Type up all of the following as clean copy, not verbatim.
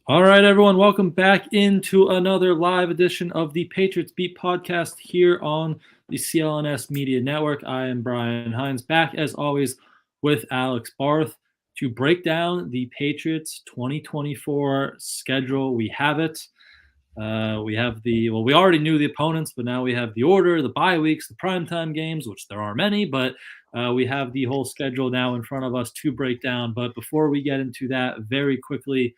All right, everyone, welcome back into another live edition of the Patriots Beat podcast here on the CLNS Media Network. I am Brian Hines, back as always with Alex Barth to break down the Patriots 2024 schedule. We have it. We already knew the opponents, but now we have the order, the bye weeks, the primetime games, which there are many, but we have the whole schedule now in front of us to break down. But before we get into that, very quickly,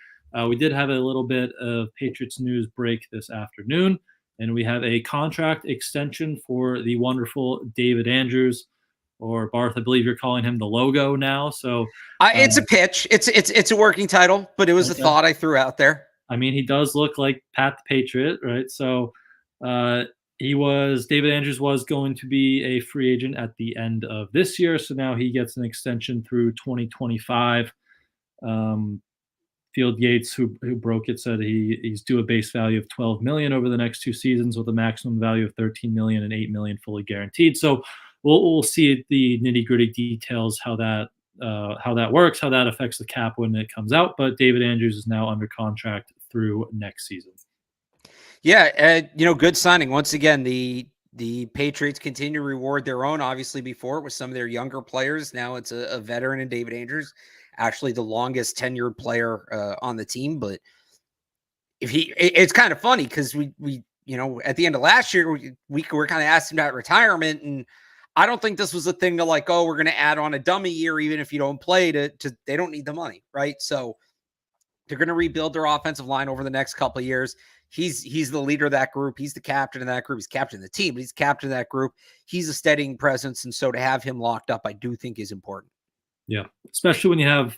we did have a little bit of Patriots news break this afternoon, and we have a contract extension for the wonderful David Andrews, or Barth, I believe you're calling him the logo now. So it's a pitch. It's a working title, but it was a thought I threw out there. I mean, he does look like Pat the Patriot, right? So David Andrews was going to be a free agent at the end of this year. So now he gets an extension through 2025. Field Yates, who broke it, said he's due a base value of $12 million over the next 2 seasons with a maximum value of $13 million and $8 million fully guaranteed. So we'll see the nitty-gritty details, how that works, how that affects the cap when it comes out. But David Andrews is now under contract through next season. Yeah, good signing. Once again, the Patriots continue to reward their own. Obviously, before it was some of their younger players. Now it's a veteran in David Andrews, actually the longest tenured player on the team. But it's kind of funny because we at the end of last year we were kind of asking about retirement, and I don't think this was a thing to like, oh, we're going to add on a dummy year even if you don't play. They don't need the money, right? So they're going to rebuild their offensive line over the next couple of years. He's the leader of that group. He's the captain of that group. He's captain of the team, but he's captain of that group. He's a steadying presence, and so to have him locked up, I do think is important. Yeah, especially when you have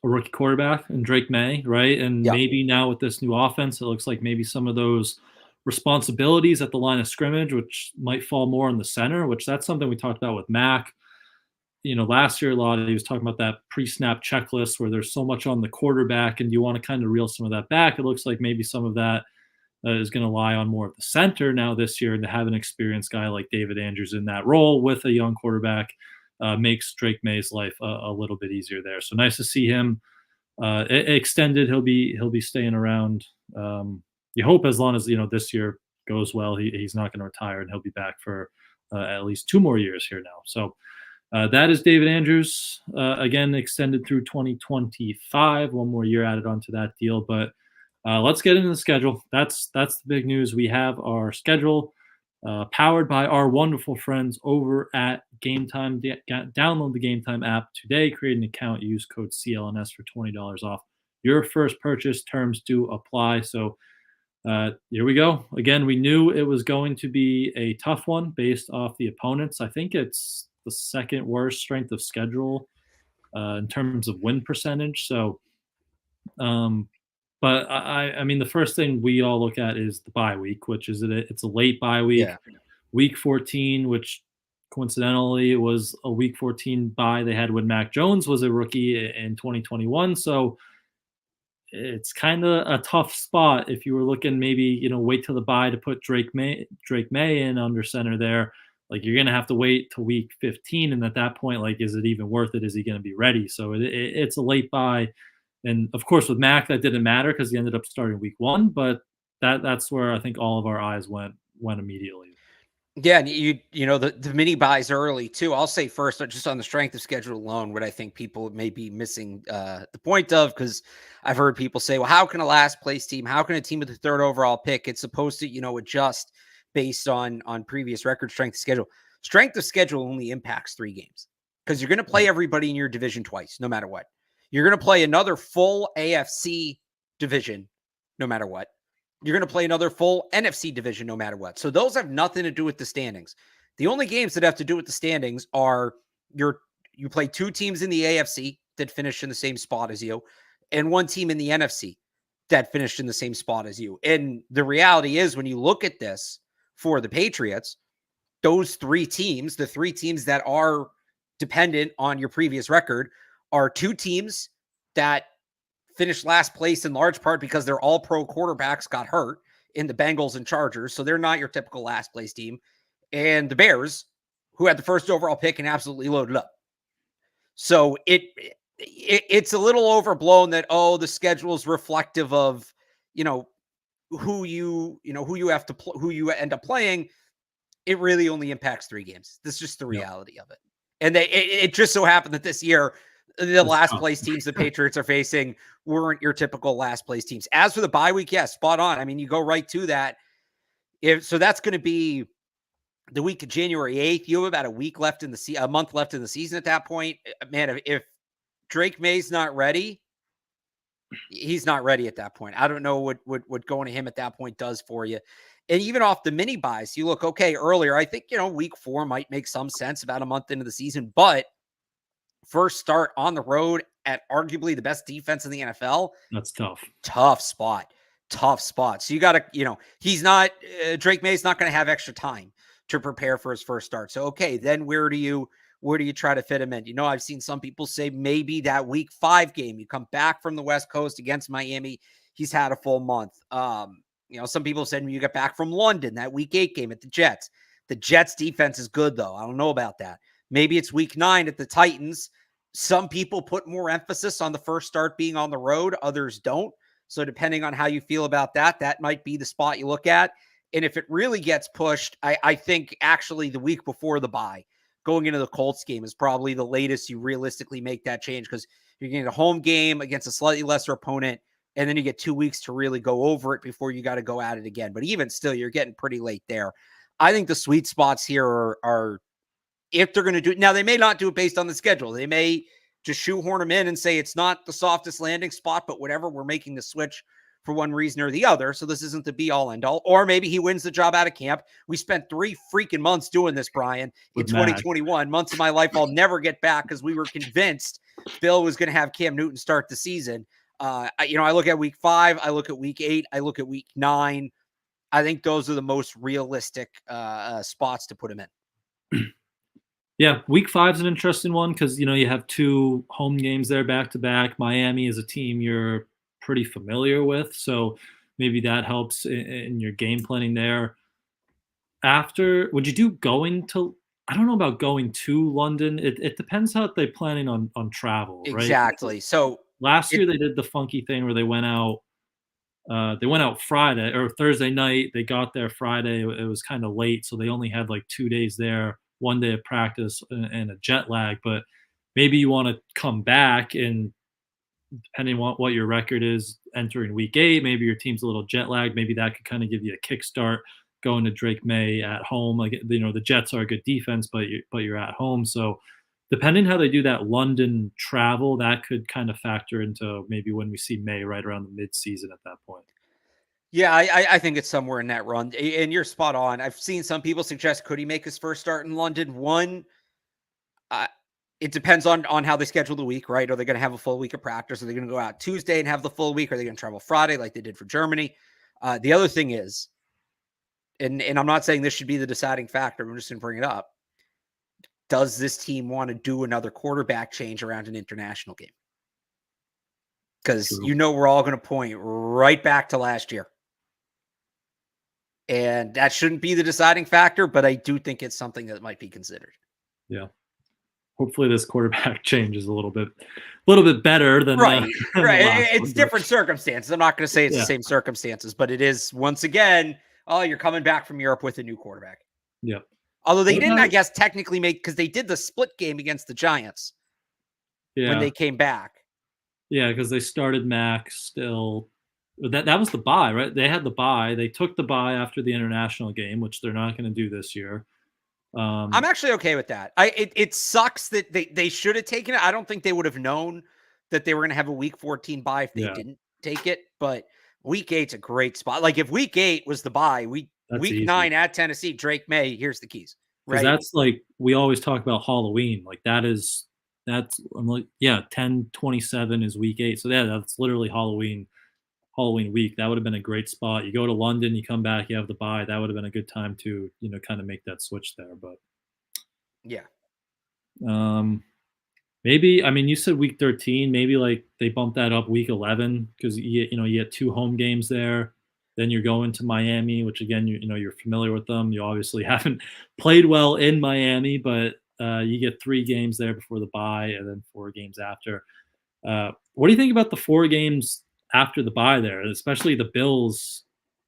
a rookie quarterback and Drake Maye, right? And maybe now with this new offense, it looks like maybe some of those responsibilities at the line of scrimmage, which might fall more in the center, which that's something we talked about with Mac. Last year, a lot he was talking about that pre-snap checklist where there's so much on the quarterback and you want to kind of reel some of that back. It looks like maybe some of that is going to lie on more of the center now this year, and to have an experienced guy like David Andrews in that role with a young quarterback makes Drake Maye's life a little bit easier there. So nice to see him extended. He'll be staying around. You hope as long as this year goes well, he's not going to retire, and he'll be back for at least 2 more years here now. So that is David Andrews, again extended through 2025. 1 more year added onto that deal. But let's get into the schedule. That's the big news. We have our schedule powered by our wonderful friends over at Game Time. Download the Game Time app today. Create an account. Use code CLNS for $20 off your first purchase. Terms do apply. So here we go. Again, we knew it was going to be a tough one based off the opponents. I think it's the second worst strength of schedule in terms of win percentage. So, but I mean, the first thing we all look at is the bye week, which is it's a late bye week, week 14, which coincidentally was a week 14 bye they had when Mac Jones was a rookie in 2021. So it's kind of a tough spot if you were looking maybe, wait till the bye to put Drake Maye in under center there. Like, you're going to have to wait till week 15. And at that point, like, is it even worth it? Is he going to be ready? So it's a late bye. And of course, with Mac, that didn't matter because he ended up starting week 1. But that's where I think all of our eyes went immediately. Yeah, and the mini buys early too. I'll say first, just on the strength of schedule alone, what I think people may be missing the point of, because I've heard people say, well, how can a last place team, how can a team with the 3rd overall pick, it's supposed to, adjust based on previous record strength of schedule. Strength of schedule only impacts 3 games because you're going to play everybody in your division twice, no matter what. You're going to play another full AFC division, no matter what. You're going to play another full NFC division, no matter what. So those have nothing to do with the standings. The only games that have to do with the standings are you play 2 teams in the AFC that finished in the same spot as you, and 1 team in the NFC that finished in the same spot as you. And the reality is, when you look at this for the Patriots, those 3 teams, the 3 teams that are dependent on your previous record, are 2 teams that finished last place in large part because their all-pro quarterbacks got hurt in the Bengals and Chargers. So they're not your typical last place team. And the Bears, who had the 1st overall pick and absolutely loaded up. So it's a little overblown that, oh, the schedule is reflective of, who you end up playing. It really only impacts 3 games. That's just the reality of it. And it just so happened that this year, the last place teams the Patriots are facing weren't your typical last place teams. As for the bye week, yes, spot on. I mean, you go right to that. So that's going to be the week of January 8th. You have about a month left in the season at that point. Man, if Drake Maye's not ready, he's not ready at that point. I don't know what going to him at that point does for you. And even off the mini buys, you look okay earlier. I think, week 4 might make some sense about a month into the season, but first start on the road at arguably the best defense in the NFL. That's tough. Tough spot. So you got to, Drake Maye's not going to have extra time to prepare for his first start. So, okay, then where do you try to fit him in? I've seen some people say maybe that week 5 game, you come back from the West Coast against Miami. He's had a full month. Some people said when you get back from London, that week 8 game at the Jets. The Jets defense is good, though. I don't know about that. Maybe it's week 9 at the Titans. Some people put more emphasis on the first start being on the road. Others don't. So depending on how you feel about that, that might be the spot you look at. And if it really gets pushed, I think actually the week before the bye, going into the Colts game is probably the latest you realistically make that change, because you're getting a home game against a slightly lesser opponent, and then you get 2 weeks to really go over it before you got to go at it again. But even still, you're getting pretty late there. I think the sweet spots here are if they're going to do it. Now, they may not do it based on the schedule. They may just shoehorn them in and say it's not the softest landing spot, but whatever, we're making the switch for one reason or the other. So this isn't the be all end all. Or maybe he wins the job out of camp. We spent 3 freaking months doing this, Brian, in 2021. Months of my life I'll never get back, because we were convinced Bill was going to have Cam Newton start the season. I look at week 5, I look at week 8, I look at week 9. I think those are the most realistic spots to put him in. Yeah, week 5 is an interesting one, because you have 2 home games there back to back. Miami is a team you're pretty familiar with, so maybe that helps in your game planning there. Would you do going to? I don't know about going to London. It depends how they're planning on travel, right? Exactly. So last year they did the funky thing where they went out. They went out Friday or Thursday night. They got there Friday. It was kind of late, so they only had like 2 days there, 1 day of practice and a jet lag. But maybe you want to come back, and depending on what your record is entering week 8, maybe your team's a little jet lagged. Maybe that could kind of give you a kickstart going to Drake Maye at home. Like, the Jets are a good defense, but you're at home. So depending how they do that London travel, that could kind of factor into maybe when we see Maye right around the mid-season at that point. Yeah, I think it's somewhere in that run. And you're spot on. I've seen some people suggest, could he make his first start in London? One, it depends on how they schedule the week, right? Are they going to have a full week of practice? Are they going to go out Tuesday and have the full week? Are they going to travel Friday like they did for Germany? The other thing is, and I'm not saying this should be the deciding factor, I'm just going to bring it up. Does this team want to do another quarterback change around an international game? Because we're all going to point right back to last year. And that shouldn't be the deciding factor, but I do think it's something that might be considered. Yeah. Hopefully this quarterback change is a little bit better than right. It's different circumstances. I'm not going to say it's the same circumstances, but it is, once again, you're coming back from Europe with a new quarterback. Yep. Although they didn't, I guess, technically make, because they did the split game against the Giants when they came back. Yeah, because they started Mac still. That was the bye, right? They had the bye. They took the bye after the international game, which they're not going to do this year. I'm actually okay with that. It sucks that they should have taken it. I don't think they would have known that they were going to have a week 14 bye if they didn't take it. But week 8's a great spot. Like, if week 8 was the bye, week easy. 9 at Tennessee, Drake Maye, here's the keys. Right? That's like, we always talk about Halloween. Like, that's 10/27 is week 8. So that's literally Halloween week. That would have been a great spot. You go to London, you come back, you have the bye. That would have been a good time to, kind of make that switch there. But maybe, I mean, you said week 13, maybe like they bump that up week 11, because you get 2 home games there. Then you're going to Miami, which again, you're familiar with them. You obviously haven't played well in Miami, but you get 3 games there before the bye, and then 4 games after. What do you think about the 4 games after the bye there, especially the Bills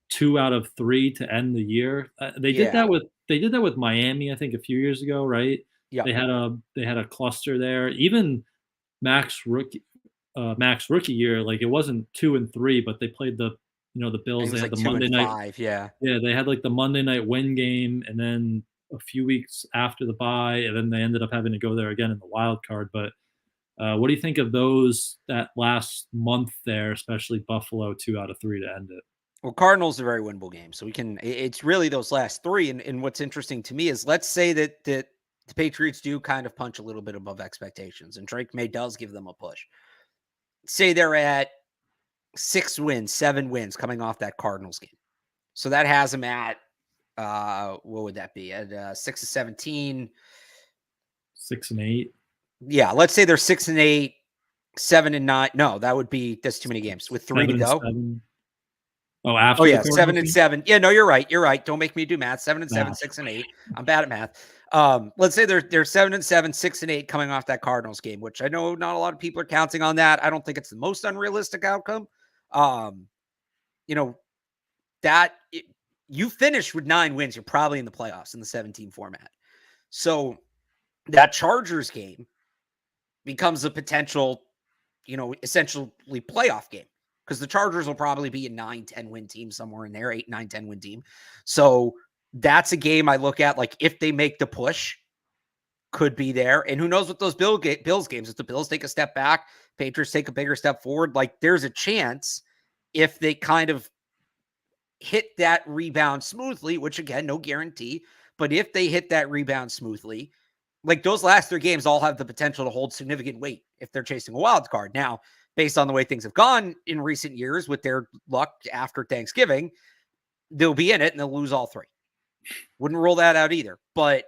2 out of 3 to end the year? Yeah. They did that with Miami, I think, a few years ago, right? Yep. They had a cluster there. Even Mac's rookie year, like, it wasn't 2 and 3, but they played the It Bills. They was had like the 2 and Monday night 5. Yeah. yeah, they had, like, the Monday night win game, and then a few weeks after the bye, and then they ended up having to go there again in the wild card, but what do you think of that last month there, especially Buffalo 2 out of 3 to end it? Well, Cardinals are a very winnable game. So it's really those last three. And what's interesting to me is let's say that the Patriots do kind of punch a little bit above expectations and Drake May does give them a push. Say they're at 6 wins, 7 wins coming off that Cardinals game. So that has them at, what would that be? At 6-17. 6 and 8, Yeah. Let's say they're 6-8, 7-9. No, that's too many games with 3 to 7 and go. 7. Oh, Oh after the yeah, Cardinals seven and game? seven. Yeah, no, you're right. You're right. Don't make me do math. 7-7, Nah. 6-8. I'm bad at math. Let's say they're 7-7, 6-8 coming off that Cardinals game, which I know not a lot of people are counting on that. I don't think it's the most unrealistic outcome. Um, you know that it, you finish with 9 wins, you're probably in the playoffs in the 17 format. So that Chargers game becomes a potential, essentially playoff game because the Chargers will probably be a 9-10 win team somewhere in there, 8-9-10 win team. So that's a game I look at like if they make the push, could be there. And who knows what those Bills games, if the Bills take a step back, Patriots take a bigger step forward, like there's a chance if they kind of hit that rebound smoothly, which again, no guarantee, but if they hit that rebound smoothly, like those last 3 games all have the potential to hold significant weight if they're chasing a wild card. Now, based on the way things have gone in recent years with their luck after Thanksgiving, they'll be in it and they'll lose all 3. Wouldn't rule that out either. But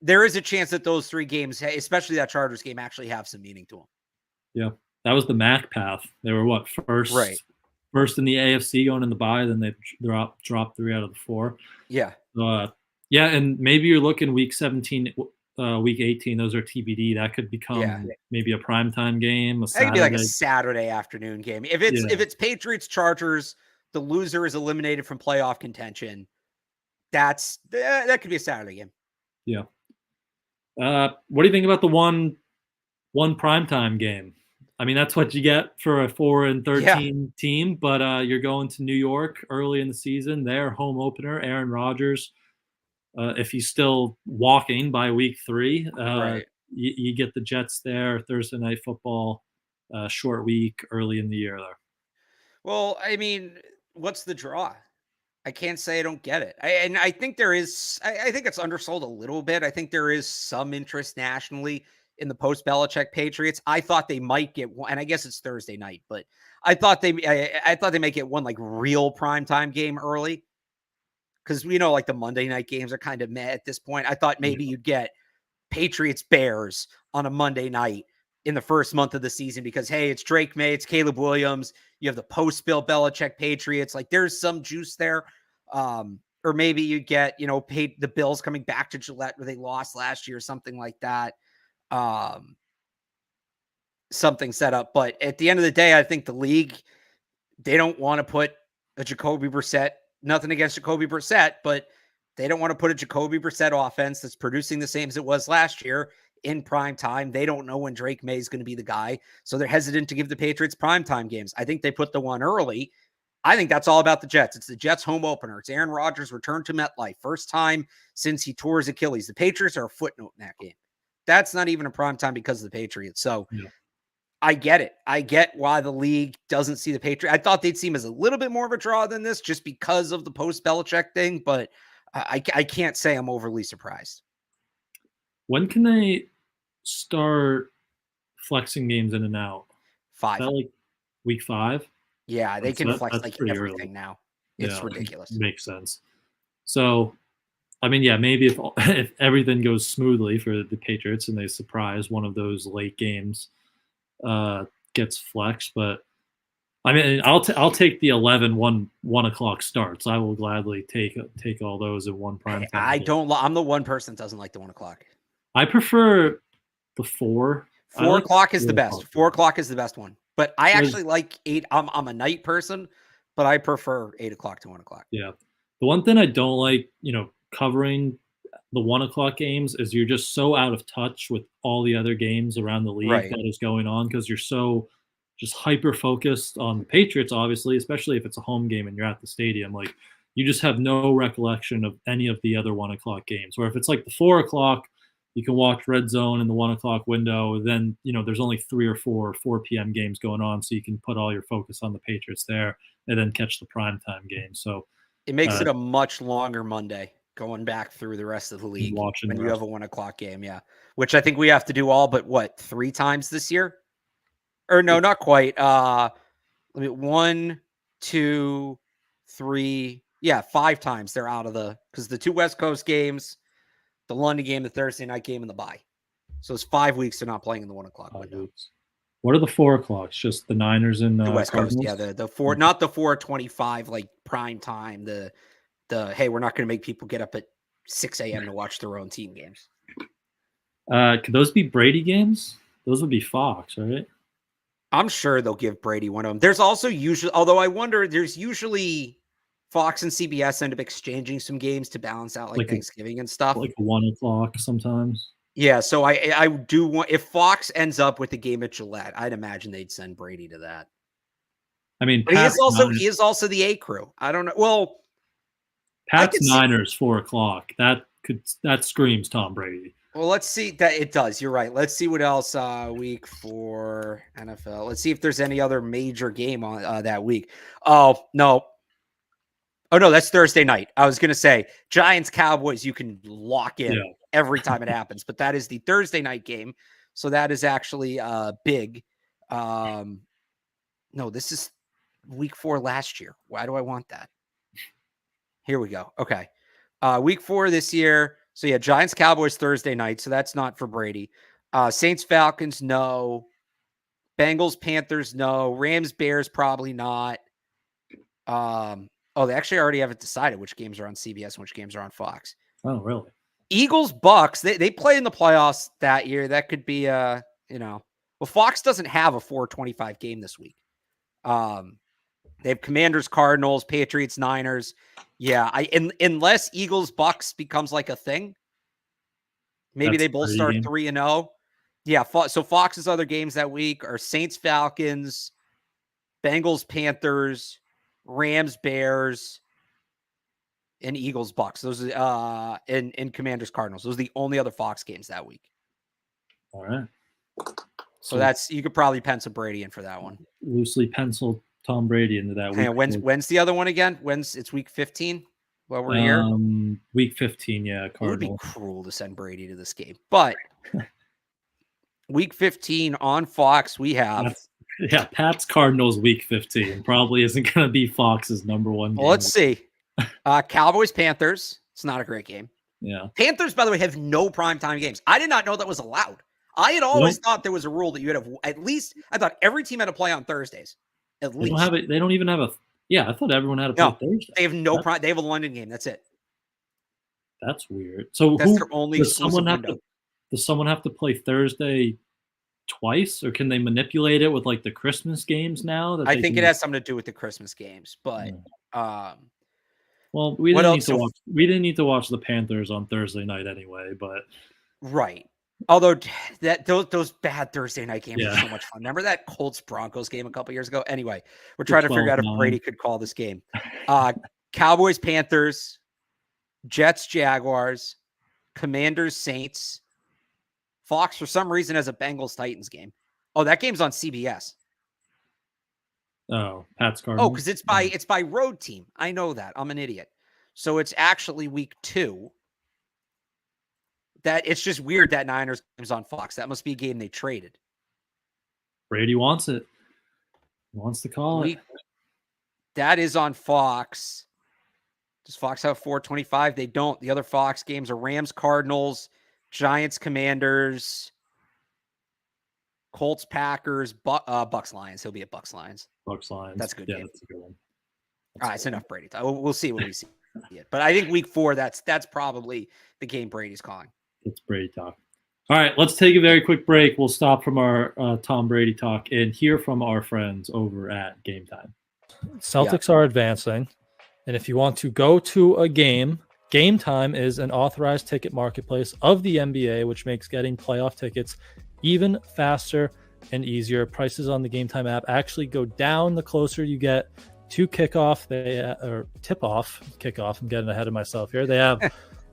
there is a chance that those 3 games, especially that Chargers game, actually have some meaning to them. Yeah. That was the Mac path. They were what, Right. first in the AFC going in the bye, then they dropped 3 out of the 4. Yeah. Yeah, and maybe you're looking week 17, week 18. Those are TBD. That could become maybe a primetime game, a That could be like a Saturday. Saturday afternoon game. If Yeah. it's Patriots Chargers, the loser is eliminated from playoff contention. That could be a Saturday game. Yeah. What do you think about the one primetime game? I mean, that's what you get for a 4-13 team, but you're going to New York early in the season. Their home opener, Aaron Rodgers. If he's still walking by week 3, Right. you get the Jets there. Thursday night football, short week early in the year there. Well, I mean, what's the draw? I can't say I don't get it. I think there is. I think it's undersold a little bit. I think there is some interest nationally in the post Belichick Patriots. I thought they might get one, and I guess it's Thursday night, but I thought they might get one like real primetime game early because like the Monday night games are kind of meh at this point. I thought maybe you'd get Patriots Bears on a Monday night in the first month of the season because hey, it's Drake May, it's Caleb Williams. You have the post Bill Belichick Patriots. Like there's some juice there. Or maybe you get, paid the Bills coming back to Gillette where they lost last year, something like that. Something set up. But at the end of the day, I think the league, they don't want to put a Jacoby Brissett, nothing against Jacoby Brissett, but they don't want to put a Jacoby Brissett offense that's producing the same as it was last year in prime time. They don't know when Drake May is going to be the guy. So they're hesitant to give the Patriots primetime games. I think they put the one early. I think that's all about the Jets. It's the Jets home opener. It's Aaron Rodgers' return to MetLife. First time since he tore his Achilles. The Patriots are a footnote in that game. That's not even a primetime because of the Patriots. So I get it. I get why the league doesn't see the Patriots. I thought they'd seem as a little bit more of a draw than this just because of the post-Belichick thing, but I can't say I'm overly surprised. When can they start flexing games in and out? 5. Is that like week 5? Yeah, they can flex like everything early now. It's ridiculous. Makes sense. So, I mean, yeah, maybe if everything goes smoothly for the Patriots and they surprise one of those late games gets flexed, but I mean, I'll take the 1 o'clock starts. I will gladly take all those in one prime time. I'm the one person that doesn't like the 1 o'clock. I prefer the 4. 4 o'clock is the best. 4 o'clock is the best one. But I actually like 8. I'm a night person, but I prefer 8 o'clock to 1 o'clock. Yeah. The one thing I don't like, covering the 1 o'clock games is you're just so out of touch with all the other games around the league that is going on because you're so just hyper focused on the Patriots, obviously, especially if it's a home game and you're at the stadium. Like, you just have no recollection of any of the other 1 o'clock games. Where if it's like the 4 o'clock, you can watch Red Zone in the 1 o'clock window. Then, there's only 3 or 4 p.m. games going on, so you can put all your focus on the Patriots there and then catch the primetime game. So it makes it a much longer Monday going back through the rest of the league when you have a 1 o'clock game. Yeah. Which I think we have to do all but 3 times this year? Or no, not quite. 1, 2, 3. Yeah, 5 times they're out of because the 2 West Coast games, the London game, the Thursday night game, and the bye. So it's 5 weeks they're not playing in the 1 o'clock window. Weeks. What are the 4 o'clocks? Just the Niners and the West Cardinals? Coast. Yeah, the 4, not the 4:25 like prime time. The hey, we're not going to make people get up at 6 a.m. to watch their own team games. Could those be Brady games? Those would be Fox, right? I'm sure they'll give Brady one of them. There's also usually, although I wonder, there's usually Fox and CBS end up exchanging some games to balance out like Thanksgiving and stuff. Like 1 o'clock sometimes. Yeah, so I do want, if Fox ends up with the game at Gillette, I'd imagine they'd send Brady to that. I mean, but he is also the A crew. I don't know. Well, Pat's Niners 4 o'clock. That screams Tom Brady. Well, let's see that it does. You're right. Let's see what else week 4 NFL. Let's see if there's any other major game on that week. Oh no, that's Thursday night. I was gonna say Giants Cowboys. You can lock in every time it happens, but that is the Thursday night game. So that is actually big. No, this is week 4 last year. Why do I want that? Here we go. Okay. Week 4 this year. So yeah, Giants Cowboys Thursday night. So that's not for Brady. Saints Falcons, no. Bengals Panthers, no. Rams Bears, probably not. They actually already have it decided which games are on CBS and which games are on Fox. Oh, really? Eagles Bucks, they play in the playoffs that year. That could be well, Fox doesn't have a 4:25 game this week. They have Commanders, Cardinals, Patriots, Niners. Yeah, unless Eagles Bucks becomes like a thing, maybe they both start 3-0. Yeah, so Fox's other games that week are Saints, Falcons, Bengals, Panthers, Rams, Bears, and Eagles, Bucks. Those are and Commanders, Cardinals. Those are the only other Fox games that week. All right. So that's, you could probably pencil Brady in for that one. Loosely penciled Tom Brady into that week. When's the other one again? It's week 15? Well, we're here. Week 15, yeah. Cardinals. It would be cruel to send Brady to this game, but week 15 on Fox, we have. Pat's Cardinals week 15 probably isn't going to be Fox's number one game. Well, let's see. Cowboys Panthers. It's not a great game. Yeah. Panthers, by the way, have no primetime games. I did not know that was allowed. I had always thought there was a rule that you had to at least. I thought every team had to play on Thursdays. At least they don't even have a. Yeah, I thought everyone had to play Thursday. They have They have a London game. That's it. That's weird. So that's their only. Does someone have to play Thursday twice, or can they manipulate it with like the Christmas games now? I think it has something to do with the Christmas games, but well, we didn't need to watch the Panthers on Thursday night anyway, but right. Although those bad Thursday night games are so much fun. Remember that Colts Broncos game a couple years ago? Anyway, we're trying to figure out if Brady could call this game. Cowboys Panthers, Jets Jaguars, Commanders Saints. Fox for some reason has a Bengals Titans game. Oh, that game's on CBS. Oh, Pat's Cardinals. Oh, because it's by road team. I know that. I'm an idiot. So it's actually week 2. That it's just weird that Niners game's on Fox. That must be a game they traded. Brady wants it. He wants to call it. That is on Fox. Does Fox have 4:25? They don't. The other Fox games are Rams, Cardinals, Giants, Commanders, Colts, Packers, Bucks, Lions. He'll be at Bucks, Lions. Bucks, Lions. That's a good game. That's a good one. All right, it's enough Brady. We'll see when we see it. But I think week 4, that's probably the game Brady's calling. It's Brady talk. All right, let's take a very quick break. We'll stop from our Tom Brady talk and hear from our friends over at Game Time. Celtics are advancing, and if you want to go to a game, Game Time is an authorized ticket marketplace of the NBA, which makes getting playoff tickets even faster and easier. Prices on the Game Time app actually go down the closer you get to kickoff. Or tip-off, kickoff. I'm getting ahead of myself here. They have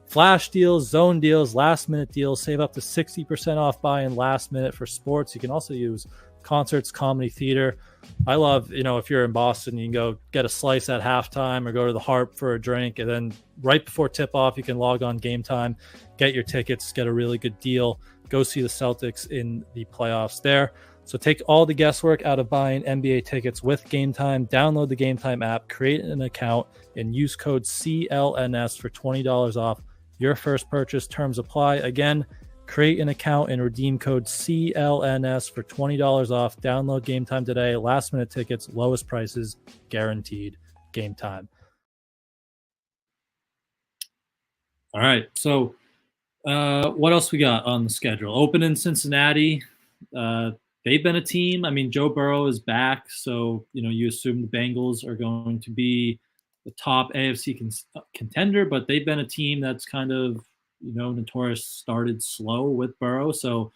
flash deals, zone deals, last-minute deals. Save up to 60% off buy-in last minute for sports. You can also use concerts, comedy, theater. I love, if you're in Boston, you can go get a slice at halftime or go to the Harp for a drink. And then right before tip-off, you can log on Game Time, get your tickets, get a really good deal. Go see the Celtics in the playoffs there. So take all the guesswork out of buying NBA tickets with Game Time. Download the Game Time app, create an account, and use code CLNS for $20 off your first purchase. Terms apply. Again, create an account and redeem code CLNS for $20 off. Download Game Time today. Last minute tickets, lowest prices, guaranteed. Game Time. All right. So what else we got on the schedule? Open in Cincinnati. They've been a team. I mean, Joe Burrow is back. So, you assume the Bengals are going to be the top AFC contender, but they've been a team that's kind of, notorious started slow with Burrow. So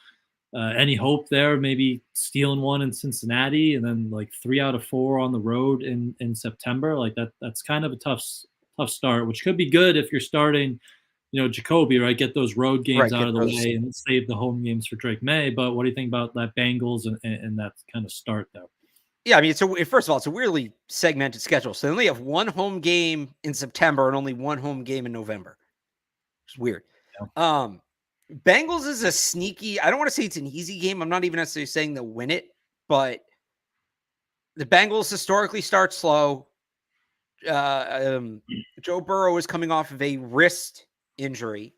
any hope there, maybe stealing one in Cincinnati and then like 3 out of 4 on the road in September, like that's kind of a tough start, which could be good if you're starting, Jacoby, right? Get those road games out of the way and save the home games for Drake Maye. But what do you think about that Bengals and that kind of start there? Yeah, I mean, first of all, it's a weirdly segmented schedule. So they only have one home game in September and only one home game in November. It's weird. Yeah. Bengals is a sneaky, I don't want to say it's an easy game. I'm not even necessarily saying they'll win it, but the Bengals historically start slow. Joe Burrow is coming off of a wrist injury.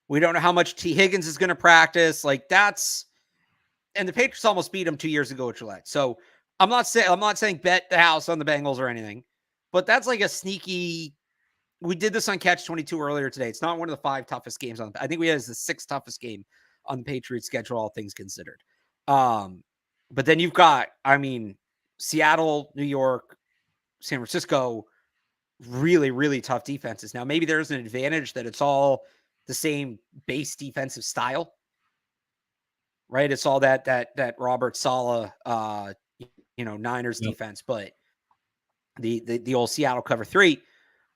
We don't know how much T. Higgins is going to practice. And the Patriots almost beat him 2 years ago at Gillette. So I'm not saying bet the house on the Bengals or anything, but that's like a sneaky. We did this on Catch 22 earlier today. It's not one of the 5 toughest games I think we had the 6th toughest game on the Patriots schedule, all things considered. But then you've got, Seattle, New York, San Francisco, really, really tough defenses. Now, maybe there's an advantage that it's all the same base defensive style, right? It's all that Robert Saleh, Niners defense, but the old Seattle cover 3.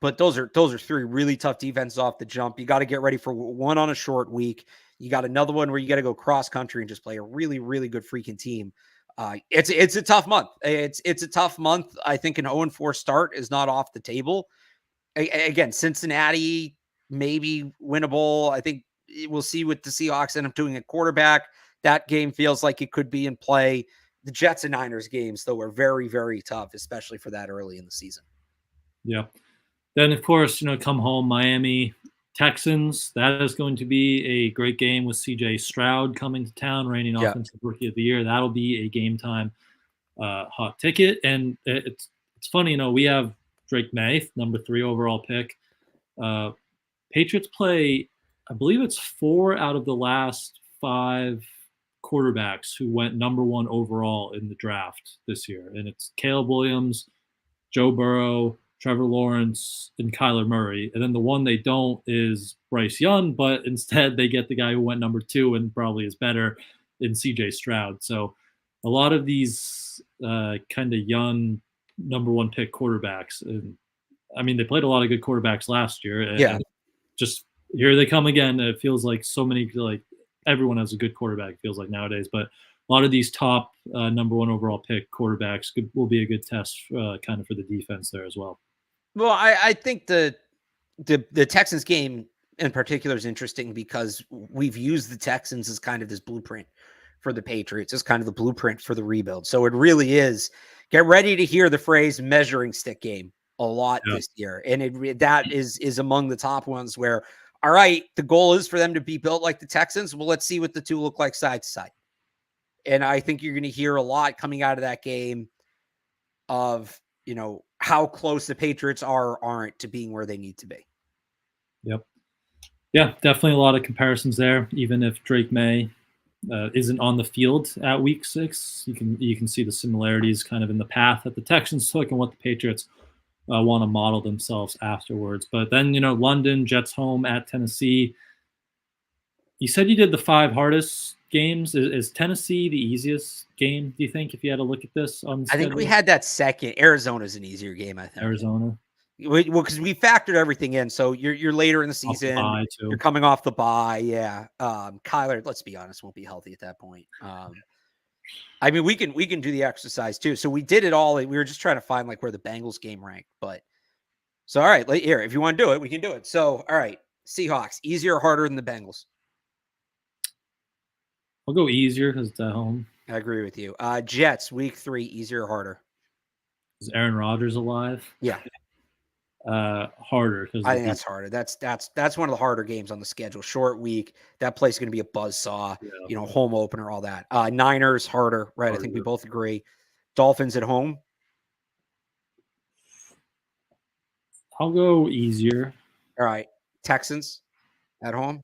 But those are 3 really tough defenses off the jump. You got to get ready for one on a short week. You got another one where you got to go cross country and just play a really, really good freaking team. It's a tough month. It's a tough month. I think an 0-4 start is not off the table. Again, Cincinnati maybe winnable. I think we'll see what the Seahawks end up doing at quarterback. That game feels like it could be in play. The Jets and Niners games, though, are very, very tough, especially for that early in the season. Yeah. Then, of course, come home, Miami, Texans. That is going to be a great game with C.J. Stroud coming to town, reigning Offensive Rookie of the Year. That'll be a Game Time hot ticket. And it's funny, we have Drake Maye, number 3 overall pick. Patriots play, I believe it's 4 out of the last 5 quarterbacks who went number 1 overall in the draft this year. And it's Caleb Williams, Joe Burrow, Trevor Lawrence, and Kyler Murray. And then the one they don't is Bryce Young, but instead they get the guy who went number 2 and probably is better in C.J. Stroud. So a lot of these kind of young number 1 pick quarterbacks. And they played a lot of good quarterbacks last year. And just here they come again. It feels like so many, like everyone has a good quarterback, it feels like nowadays. But a lot of these top number 1 overall pick quarterbacks will be a good test kind of for the defense there as well. Well, I think the Texans game in particular is interesting because we've used the Texans as kind of this blueprint for the Patriots, as kind of the blueprint for the rebuild. So it really is. Get ready to hear the phrase measuring stick game a lot this year. And that is among the top ones where, all right, the goal is for them to be built like the Texans. Well, let's see what the two look like side to side. And I think you're going to hear a lot coming out of that game of, how close the Patriots aren't to being where they need to be. Yep. Yeah, definitely a lot of comparisons there. Even if Drake Maye isn't on the field at week 6, you can see the similarities kind of in the path that the Texans took and what the Patriots want to model themselves afterwards. But then, London, Jets home at Tennessee. You said you did the 5 hardest games. Is Tennessee the easiest game, do you think, if you had to look at this on the I think we schedule? had that second. Arizona's an easier game, I think. Arizona. Well, because we factored everything in. So you're later in the Off the season. bye, too. You're coming off the bye. Yeah. Kyler, let's be honest, won't be healthy at that point. I mean, we can do the exercise too. So we did it all. We were just trying to find like where the Bengals game ranked. But so all right, here, if you want to do it, we can do it. So all right, Seahawks, easier or harder than the Bengals? I'll go easier because it's at home. I agree with you. Jets, week 3, easier or harder? Is Aaron Rodgers alive? Yeah. Harder because I think that's harder. That's one of the harder games on the schedule. Short week. That place is going to be a buzzsaw. Yeah. Home opener, all that. Niners harder, right? Harder. I think we both agree. Dolphins at home. I'll go easier. All right. Texans at home.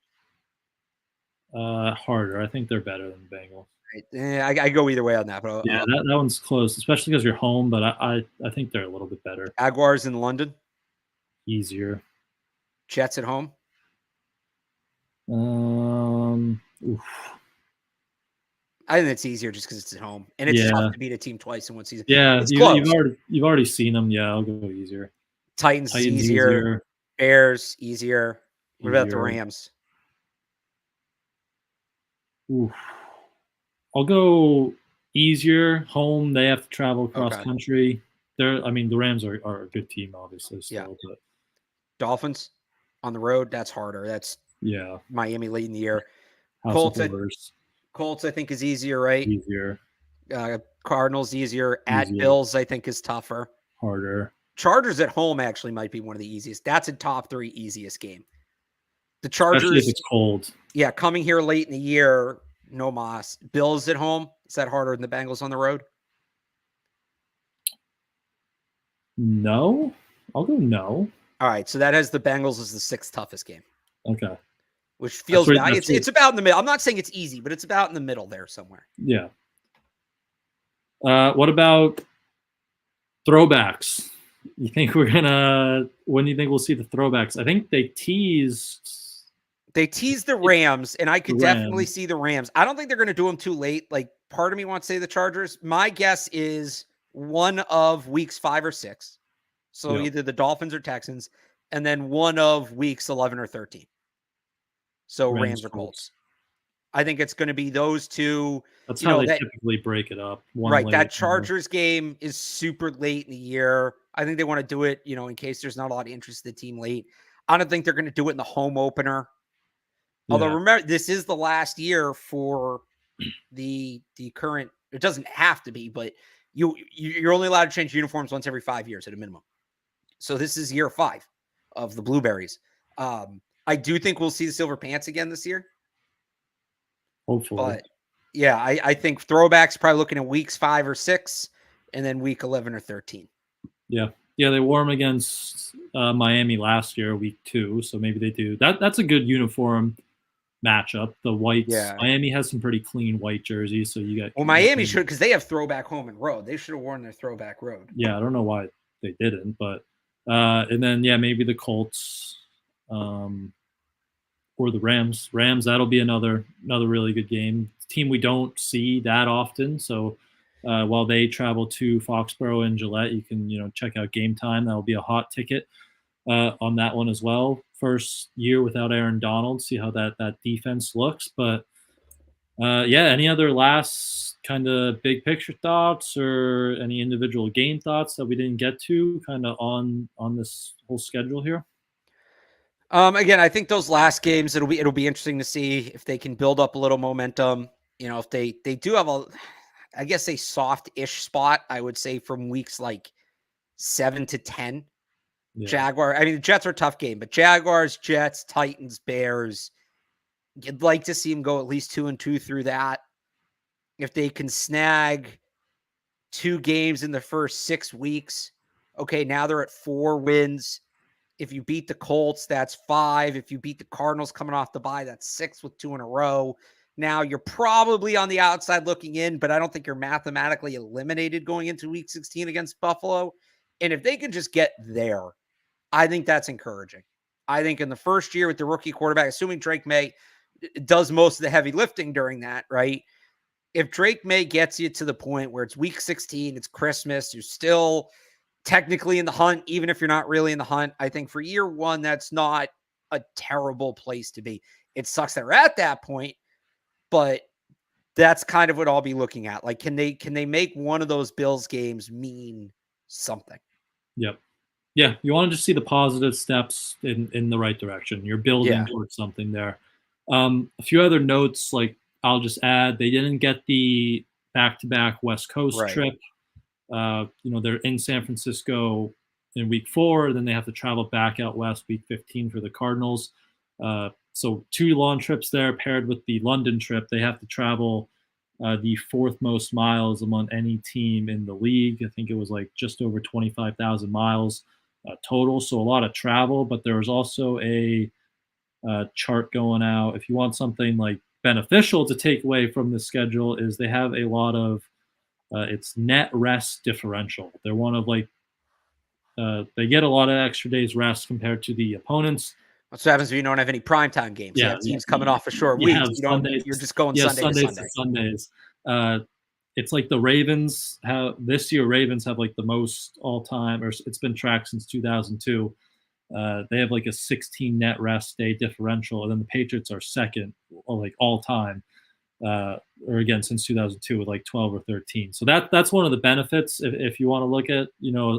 Harder. I think they're better than the Bengals. Right. I go either way on that. But yeah, that one's close, especially because you're home. But I think they're a little bit better. Jaguars in London. Easier. Jets at home. Oof. I think it's easier just because it's at home, and it's tough to beat a team twice in one season. Yeah, you've already seen them. Yeah, I'll go easier. Titans easier. Bears easier. What about the Rams? Oof. I'll go easier. Home, they have to travel across country. The Rams are a good team, obviously. Still, but Dolphins on the road, that's harder. That's Miami late in the year. Colts, I think, is easier, right? Easier. Cardinals easier. At Bills, I think, is tougher. Harder. Chargers at home actually might be one of the easiest. That's a top 3 easiest game. The Chargers, especially if it's cold. Yeah, coming here late in the year, no moss. Bills at home, is that harder than the Bengals on the road? No. I'll go no. All right, so that has the Bengals as the 6th toughest game. Okay. Which feels bad. It's about in the middle. I'm not saying it's easy, but it's about in the middle there somewhere. Yeah. What about throwbacks? You think when do you think we'll see the throwbacks? I think they teased the Rams, and I could definitely see the Rams. I don't think they're going to do them too late. Like, part of me wants to say the Chargers. My guess is one of weeks 5 or 6. So either the Dolphins or Texans, and then one of weeks 11 or 13. So Rams or Colts. I think it's going to be those two. That's how they typically break it up. That Chargers game is super late in the year. I think they want to do it, in case there's not a lot of interest in the team late. I don't think they're going to do it in the home opener. Yeah. Although, remember, this is the last year for the current. It doesn't have to be, but you're only allowed to change uniforms once every 5 years at a minimum. So this is year 5 of the Blueberries. I do think we'll see the Silver Pants again this year. Hopefully. But yeah, I think throwbacks probably looking at weeks 5 or 6 and then week 11 or 13. Yeah. Yeah, they wore them against Miami last year, week 2. So maybe they do. That's a good uniform matchup. The whites. Yeah. Miami has some pretty clean white jerseys. So you got. Well, Miami should, because they have throwback home and road. They should have worn their throwback road. Yeah, I don't know why they didn't, but and then maybe the Colts. Or the Rams. That'll be another really good game. Team we don't see that often. So while they travel to Foxborough and Gillette, you can check out Game Time. That'll be a hot ticket on that one as well. First year without Aaron Donald. See how that defense looks. But any other last kind of big picture thoughts or any individual game thoughts that we didn't get to kind of on this whole schedule here? Again, I think those last games, it'll be interesting to see if they can build up a little momentum. If they do have a soft-ish spot, I would say from weeks like 7 to 10. Yeah. Jaguar. I mean, the Jets are a tough game, but Jaguars, Jets, Titans, Bears. You'd like to see them go at least 2-2 through that. If they can snag 2 games in the first 6 weeks, okay, now they're at 4 wins If you beat the Colts, that's 5. If you beat the Cardinals coming off the bye, that's 6 with 2 in a row. Now, you're probably on the outside looking in, but I don't think you're mathematically eliminated going into week 16 against Buffalo. And if they can just get there, I think that's encouraging. I think in the first year with the rookie quarterback, assuming Drake Maye does most of the heavy lifting during that, right? If Drake Maye gets you to the point where it's week 16, it's Christmas, you're still technically in the hunt, even if you're not really in the hunt, I think for year one, that's not a terrible place to be. It sucks that we're at that point, but that's kind of what I'll be looking at. Like, can they make one of those Bills games mean something? Yep. Yeah, you want to just see the positive steps in the right direction. You're building towards something there. A few other notes, like I'll just add, they didn't get the back-to-back West Coast trip. They're in San Francisco in week 4, then they have to travel back out west week 15 for the Cardinals. So 2 long trips there paired with the London trip. They have to travel the 4th most miles among any team in the league. I think it was like just over 25,000 miles total. So a lot of travel, but there was also a chart going out. If you want something like beneficial to take away from the schedule, is they have a lot of it's net rest differential. They're one of they get a lot of extra days rest compared to the opponents. That's what happens if you don't have any primetime games. Yeah, teams coming off a short week. You're just going Sundays to Sundays. It's like the Ravens have this year. Ravens have like the most all time, or it's been tracked since 2002. They have like a 16 net rest day differential, and then the Patriots are second, like all time, or again since 2002 with like 12 or 13. So that's one of the benefits if you want to look at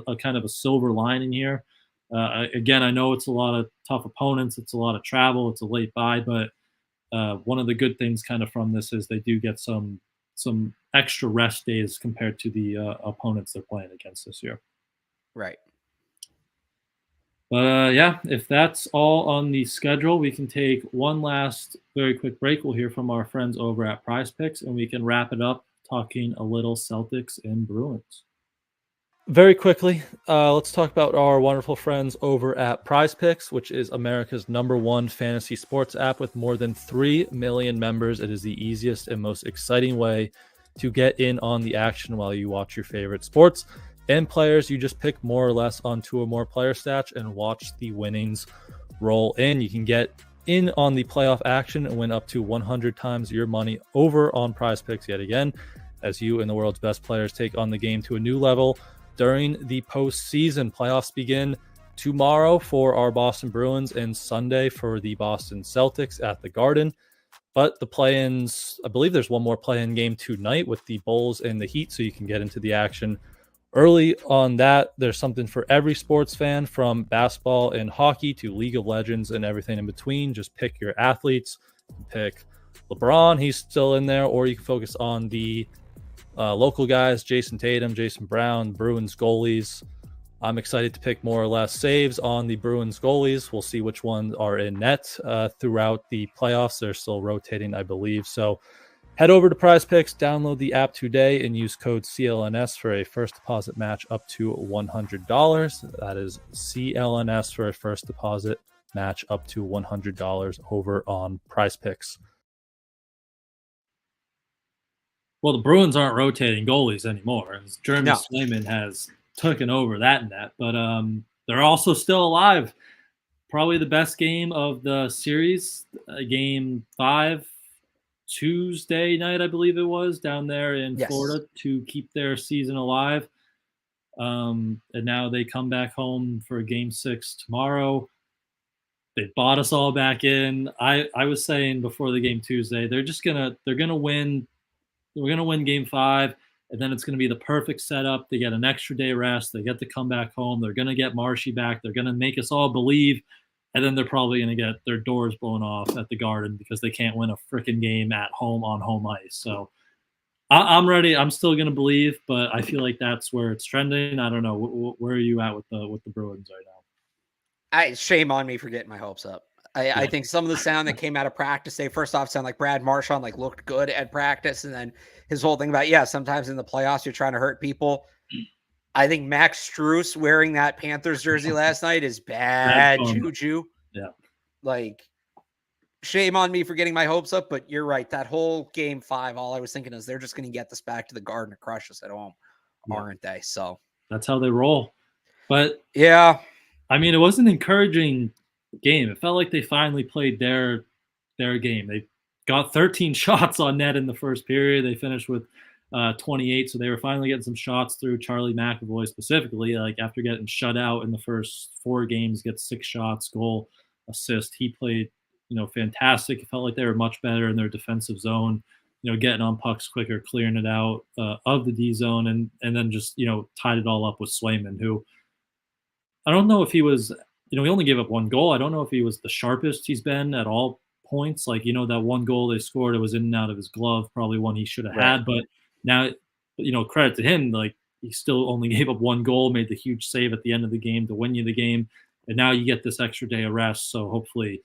a kind of a silver lining here. Again, I know it's a lot of tough opponents, it's a lot of travel, it's a late bye, but one of the good things kind of from this is they do get some extra rest days compared to the opponents they're playing against this year. Right. But if that's all on the schedule, we can take one last very quick break. We'll hear from our friends over at Prize Picks, and we can wrap it up talking a little Celtics and Bruins. Very quickly, let's talk about our wonderful friends over at Prize Picks, which is America's #1 fantasy sports app with more than 3 million members. It is the easiest and most exciting way to get in on the action while you watch your favorite sports and players. You just pick more or less on 2 or more player stats and watch the winnings roll in. You can get in on the playoff action and win up to 100 times your money over on Prize Picks yet again, as you and the world's best players take on the game to a new level. During the postseason, playoffs begin tomorrow for our Boston Bruins and Sunday for the Boston Celtics at the Garden. But the play-ins, I believe there's one more play-in game tonight with the Bulls and the Heat, so you can get into the action early on that. There's something for every sports fan, from basketball and hockey to League of Legends and everything in between. Just pick your athletes. Pick LeBron, he's still in there, or you can focus on the local guys, Jason Tatum, Jason Brown, Bruins goalies. I'm excited to pick more or less saves on the Bruins goalies. We'll see which ones are in net throughout the playoffs. They're still rotating, I believe. So head over to Prize Picks, download the app today, and use code CLNS for a first deposit match up to $100. That is CLNS for a first deposit match up to $100 over on Prize Picks. Well, the Bruins aren't rotating goalies anymore. Jeremy Swayman has taken over that net, but they're also still alive. Probably the best game of the series, game 5, Tuesday night, I believe it was, down there in Florida to keep their season alive. And now they come back home for game 6 tomorrow. They bought us all back in. I was saying before the game Tuesday, they're gonna win. We're going to win game 5, and then it's going to be the perfect setup. They get an extra day rest. They get to come back home. They're going to get Marshy back. They're going to make us all believe, and then they're probably going to get their doors blown off at the Garden because they can't win a freaking game at home on home ice. So I'm ready. I'm still going to believe, but I feel like that's where it's trending. I don't know. Where are you at with the Bruins right now? Shame on me for getting my hopes up. I think some of the sound that came out of practice, they first off sound like Brad Marchand, looked good at practice. And then his whole thing about, sometimes in the playoffs, you're trying to hurt people. I think Max Strus wearing that Panthers jersey last night is bad juju. Yeah. Like, shame on me for getting my hopes up, but you're right. That whole game 5, all I was thinking is they're just going to get this back to the Garden to crush us at home, aren't they? So that's how they roll. But yeah, I mean, it was an encouraging game. It felt like they finally played their game. They got 13 shots on net in the first period. They finished with 28, so they were finally getting some shots through. Charlie McAvoy specifically, like after getting shut out in the first 4 games, gets 6 shots, goal, assist. He played, fantastic. It felt like they were much better in their defensive zone, getting on pucks quicker, clearing it out of the D zone, and then just, tied it all up with Swayman, who I don't know if he was, he only gave up 1 goal. I don't know if he was the sharpest he's been at all points. Like, that 1 goal they scored, it was in and out of his glove, probably one he should have had. But now, credit to him, like he still only gave up 1 goal, made the huge save at the end of the game to win you the game. And now you get this extra day of rest. So hopefully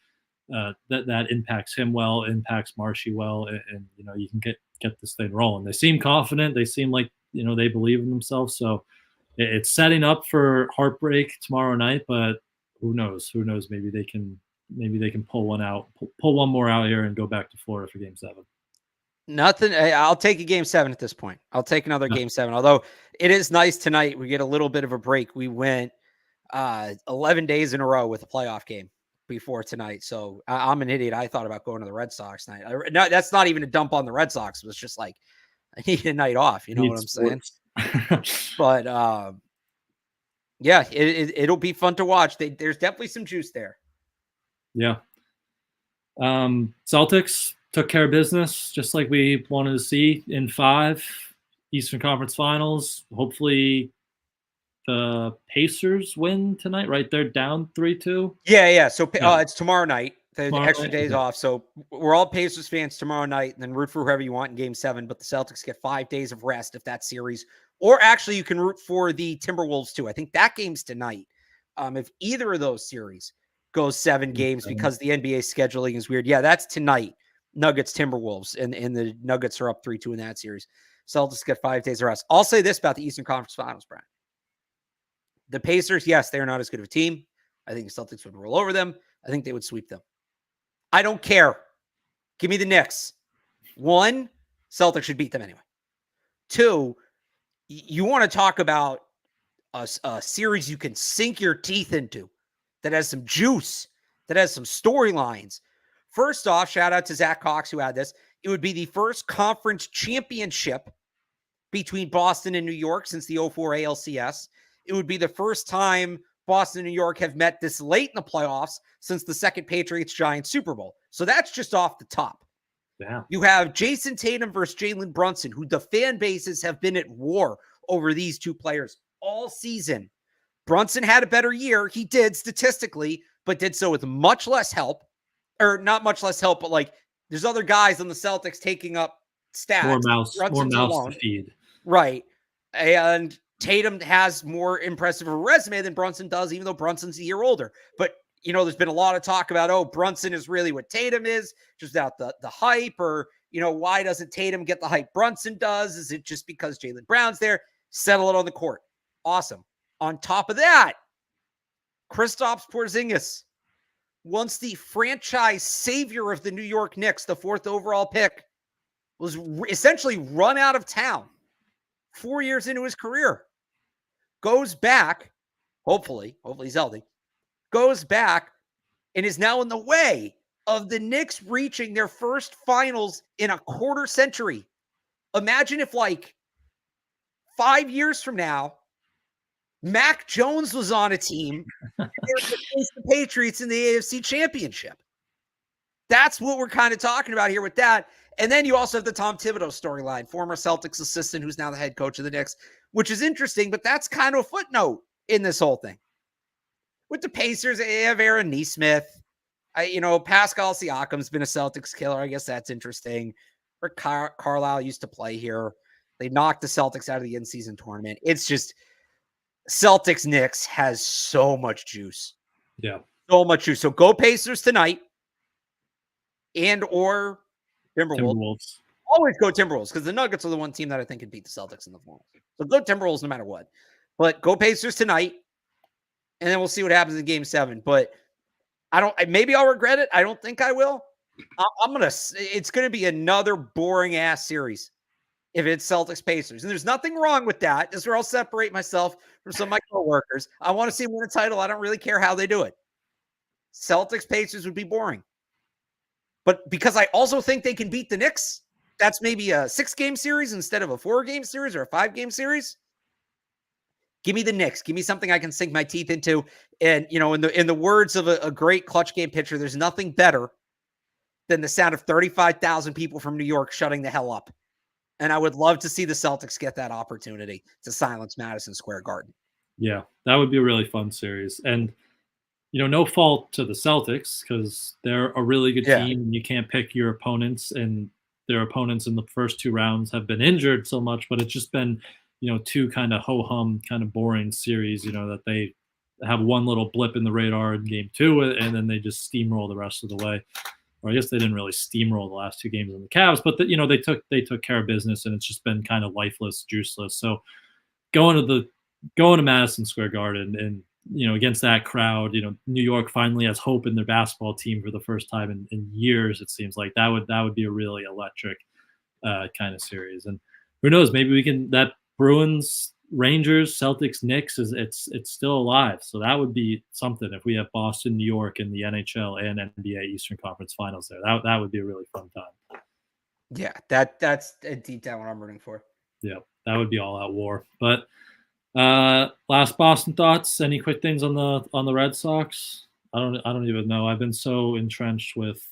that impacts him well, impacts Marshy well, and you can get this thing rolling. They seem confident. They seem like, they believe in themselves. So it's setting up for heartbreak tomorrow night, but who knows? Who knows? Maybe they can pull one out, pull one more out here, and go back to Florida for Game 7. Nothing. I'll take a Game 7 at this point. I'll take another Game 7. Although it is nice tonight, we get a little bit of a break. We went 11 days in a row with a playoff game before tonight. So I'm an idiot. I thought about going to the Red Sox tonight. No, that's not even a dump on the Red Sox. It was just like I need a night off. You know what I'm saying? But yeah, it'll be fun to watch. There's definitely some juice there. Yeah. Celtics took care of business just like we wanted to see in 5 Eastern Conference Finals. Hopefully the Pacers win tonight, right? They're down 3-2. Yeah. So it's tomorrow night. The extra days off. So we're all Pacers fans tomorrow night, and then root for whoever you want in Game 7. But the Celtics get 5 days of rest if that series. Or actually, you can root for the Timberwolves too. I think that game's tonight. If either of those series goes 7 games because the NBA scheduling is weird. Yeah, that's tonight. Nuggets, Timberwolves, and the Nuggets are up 3-2 in that series. Celtics get 5 days of rest. I'll say this about the Eastern Conference Finals, Brian. The Pacers, yes, they're not as good of a team. I think the Celtics would roll over them. I think they would sweep them. I don't care. Give me the Knicks. 1, Celtics should beat them anyway. 2, you want to talk about a series you can sink your teeth into that has some juice, that has some storylines. First off, shout out to Zach Cox who had this. It would be the first conference championship between Boston and New York since the 04 ALCS. It would be the first time Boston and New York have met this late in the playoffs since the second Patriots-Giants Super Bowl. So that's just off the top. Yeah. You have Jason Tatum versus Jalen Brunson, who the fan bases have been at war over these 2 players all season. Brunson had a better year. He did statistically, but did so with much less help. Or not much less help, but like there's other guys on the Celtics taking up stats. More mouse to feed. Right. And Tatum has more impressive a resume than Brunson does, even though Brunson's a year older. But, there's been a lot of talk about, Brunson is really what Tatum is, just without the hype, or, why doesn't Tatum get the hype Brunson does? Is it just because Jaylen Brown's there? Settle it on the court. Awesome. On top of that, Kristaps Porzingis, once the franchise savior of the New York Knicks, the 4th overall pick, was essentially run out of town 4 years into his career. Goes back, hopefully he's healthy, goes back and is now in the way of the Knicks reaching their first finals in a quarter century. Imagine if 5 years from now, Mac Jones was on a team and they were to face the Patriots in the AFC Championship. That's what we're kind of talking about here with that. And then you also have the Tom Thibodeau storyline, former Celtics assistant who's now the head coach of the Knicks, which is interesting, but that's kind of a footnote in this whole thing. With the Pacers, they have Aaron Nesmith. Pascal Siakam's been a Celtics killer. I guess that's interesting. Rick Carlisle used to play here. They knocked the Celtics out of the in-season tournament. It's just Celtics Knicks has so much juice. Yeah. So much juice. So go Pacers tonight and or Timberwolves. Always go Timberwolves because the Nuggets are the one team that I think can beat the Celtics in the finals. So go Timberwolves no matter what. But go Pacers tonight, and then we'll see what happens in Game 7. But maybe I'll regret it. I don't think I will. It's going to be another boring ass series if it's Celtics Pacers. And there's nothing wrong with that. This is where I'll separate myself from some of my coworkers. I want to see them win a title. I don't really care how they do it. Celtics Pacers would be boring. But because I also think they can beat the Knicks, that's maybe a 6-game series instead of a 4-game series or a 5-game series. Give me the Knicks. Give me something I can sink my teeth into. And, in the words of a great clutch game pitcher, there's nothing better than the sound of 35,000 people from New York shutting the hell up. And I would love to see the Celtics get that opportunity to silence Madison Square Garden. Yeah, that would be a really fun series. And, no fault to the Celtics because they're a really good team and you can't pick your opponents, and their opponents in the first 2 rounds have been injured so much, but it's just been, 2 kind of ho-hum, kind of boring series, that they have one little blip in the radar in Game 2 and then they just steamroll the rest of the way. Or I guess they didn't really steamroll the last 2 games in the Cavs, but they took care of business, and it's just been kind of lifeless, juiceless. So going to Madison Square Garden and against that crowd, New York finally has hope in their basketball team for the first time in years. It seems like that would be a really electric kind of series. And who knows, maybe we can, that Bruins, Rangers, Celtics, Knicks it's still alive. So that would be something if we have Boston, New York in the NHL and NBA Eastern Conference Finals there. That would be a really fun time. Yeah, that's a deep down what I'm rooting for. Yeah, that would be all out war. But last Boston thoughts. Any quick things on the Red Sox? I don't even know. I've been so entrenched with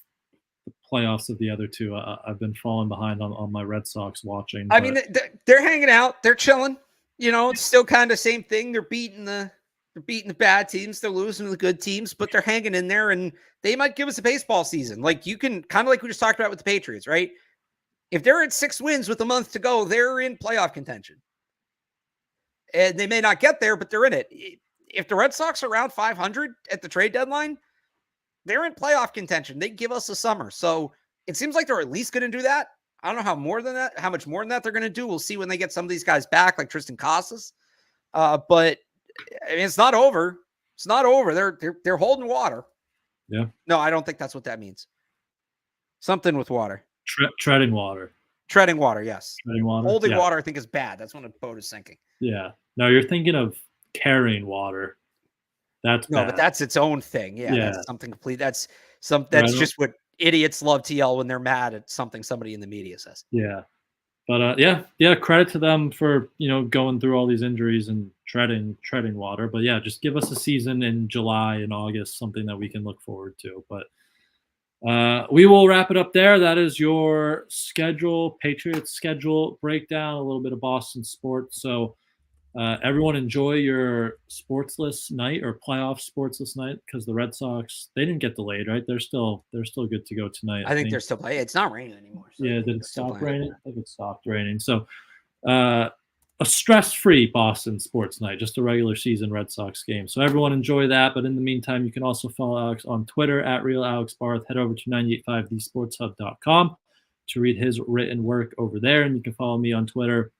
the playoffs of the other 2. I've been falling behind on my Red Sox watching. I mean, they're hanging out. They're chilling. It's still kind of same thing. They're beating the bad teams. They're losing to the good teams, but they're hanging in there, and they might give us a baseball season. Like you can kind of like we just talked about with the Patriots, right? If they're at 6 wins with a month to go, they're in playoff contention. And they may not get there, but they're in it. If the Red Sox are around 500 at the trade deadline, they're in playoff contention. They give us a summer. So it seems like they're at least going to do that. I don't know how much more than that they're going to do. We'll see when they get some of these guys back, like Tristan Casas. But I mean, it's not over. It's not over. They're holding water. Yeah. No, I don't think that's what that means. Something with water. Treading water. Treading water, yes. Treading water. Holding water, I think, is bad. That's when a boat is sinking. Yeah. No, you're thinking of carrying water. That's bad. But that's its own thing. Yeah. That's something complete. That's just what idiots love to yell when they're mad at something somebody in the media says. Yeah. But credit to them for, going through all these injuries and treading water. But yeah, just give us a season in July and August, something that we can look forward to. But we will wrap it up there. That is your Patriots schedule breakdown, a little bit of Boston sports. So everyone enjoy your sportsless night or playoff sportsless night, because the Red Sox, they didn't get delayed, right? They're still good to go tonight. I think they're still playing. It's not raining anymore. So yeah, did it stop raining? I think it stopped raining. So a stress-free Boston sports night, just a regular season Red Sox game. So everyone enjoy that. But in the meantime, you can also follow Alex on Twitter at @RealAlexBarth. Head over to 985thesportshub.com to read his written work over there. And you can follow me on Twitter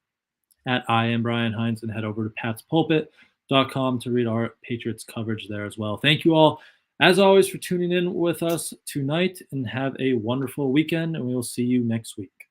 at @IamBrianHines, and head over to patspulpit.com to read our Patriots coverage there as well. Thank you all, as always, for tuning in with us tonight, and have a wonderful weekend, and we will see you next week.